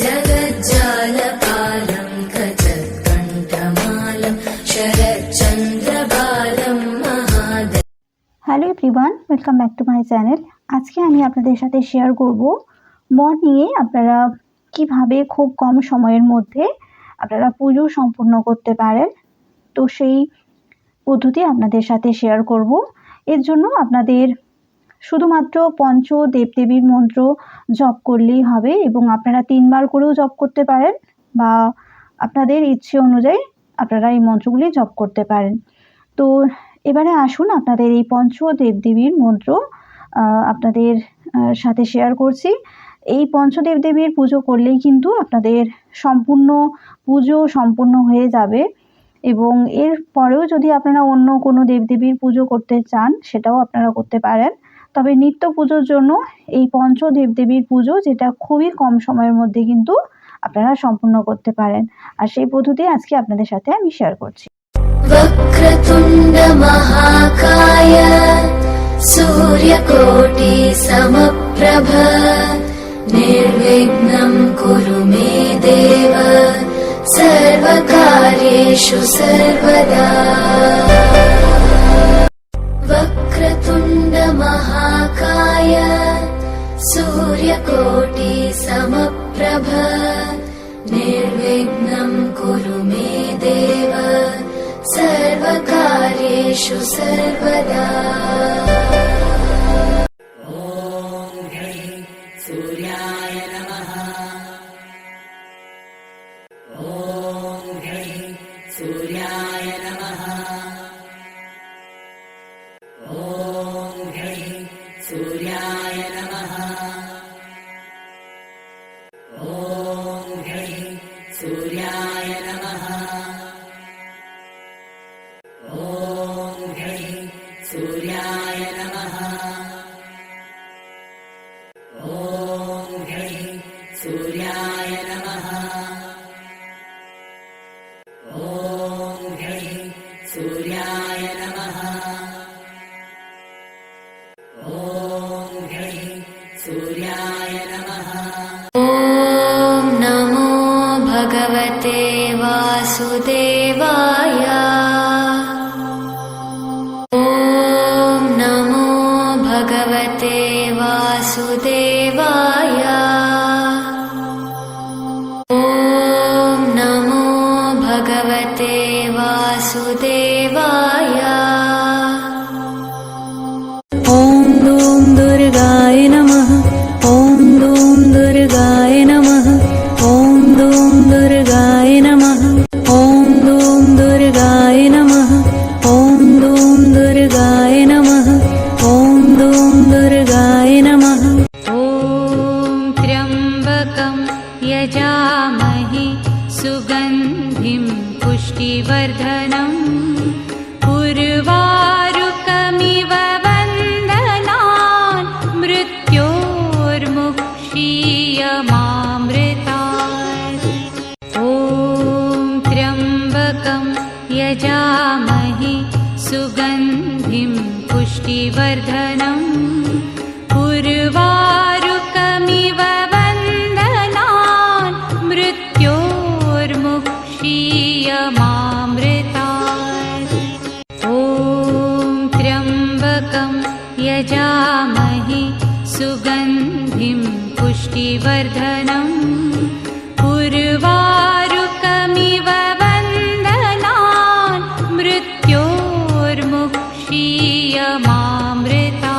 जगज्जालपालं गजत्कण्ठमालं शरच्चन्द्रबालं महादेव। Hello everyone, welcome back to my channel. আজকে আমি আপনাদের সাথে শেয়ার করব মর্নিংয়ে আপনারা কিভাবে খুব কম সময়ের মধ্যে আপনারা পুজো সম্পূর্ণ করতে পারেন। তো সেই পদ্ধতি আপনাদের সাথে শেয়ার করব। এর জন্য আপনাদের শুধুমাত্র পঞ্চ দেবদেবীর মন্ত্র জপ করলেই হবে এবং আপনারা 3 বার করেও জপ করতে পারেন বা আপনাদের ইচ্ছে অনুযায়ী আপনারা এই মন্ত্রগুলি জপ করতে পারেন। তো এবারে আসুন আপনাদের এই পঞ্চ দেবদেবীর মন্ত্র আপনাদের সাথে শেয়ার করছি। এই পঞ্চ দেবদেবীর পুজো করলেই কিন্তু আপনাদের সম্পূর্ণ পুজো সম্পূর্ণ হয়ে যাবে এবং এর পরেও যদি আপনারা অন্য কোনো দেবদেবীর পুজো করতে চান সেটাও আপনারা করতে পারেন। তবে নিত্য পুজোর জন্য এই পঞ্চ দেবদেবীর পুজো, যেটা খুবই কম সময়ের মধ্যে কিন্তু আপনারা সম্পূর্ণ করতে পারেন, আর সেই পদ্ধতি আজকে আপনাদের সাথে আমি শেয়ার করছি। वक्रतुण्ड महाकाय सूर्यकोटि समप्रभ निर्विघ्नं कुरु मे देव सर्वकार्येषु सर्वदा। वक्रतुण्ड महाकाय सूर्यकोटि समप्रभ निर्विघ्नं कुरु मे देव सर्वकार्येषु सर्वदा। ॐ ह्रीं सूर्याय नमः। ॐ ह्रीं सूर्याय नमः। ॐ ह्रीं सूर्याय नमः। ॐ ह्रीं सूर्याय नमः। ॐ ह्रीं सूर्याय नमः। ॐ ह्रीं सूर्याय नमः। ॐ ह्रीं सूर्याय नमः। ॐ ह्रीं सूर्याय नमः। ॐ नमो भगवते वासुदेवाय। भगवते वासुदेवाय। ॐ नमो भगवते वासुदेवाय। ॐ ॐ दुर्गाय नमः। ॐ ॐ दुर्गाय नमः। ॐ ॐ दुर्गाय नमः। ॐ ॐ दुर्गाय नमः। ॐ ॐ दुर्गाय नमः। ॐ ॐ दुर्गाय नमः। ॐ त्र्यम्बकं यजामहे सुगन्धिं पुष्टिवर्धनम् उर्वारुकमिव वन्दनान् मृत्योर्मुक्षीयमामृतात्। ॐ त्र्यम्बकं यजामहे सुगन्धिं पुष्टिवर्धनम् उर्वारुकमिव वन्दनान् मृत्योर्मुक्षीयमामृतात्। ॐ त्र्यम्बकं यजामहे सुगन्धिं पुष्टिवर्धनम् उर्वारुकमिव वन्दनान् मृत्योर्मुक्षीयमामृतात्।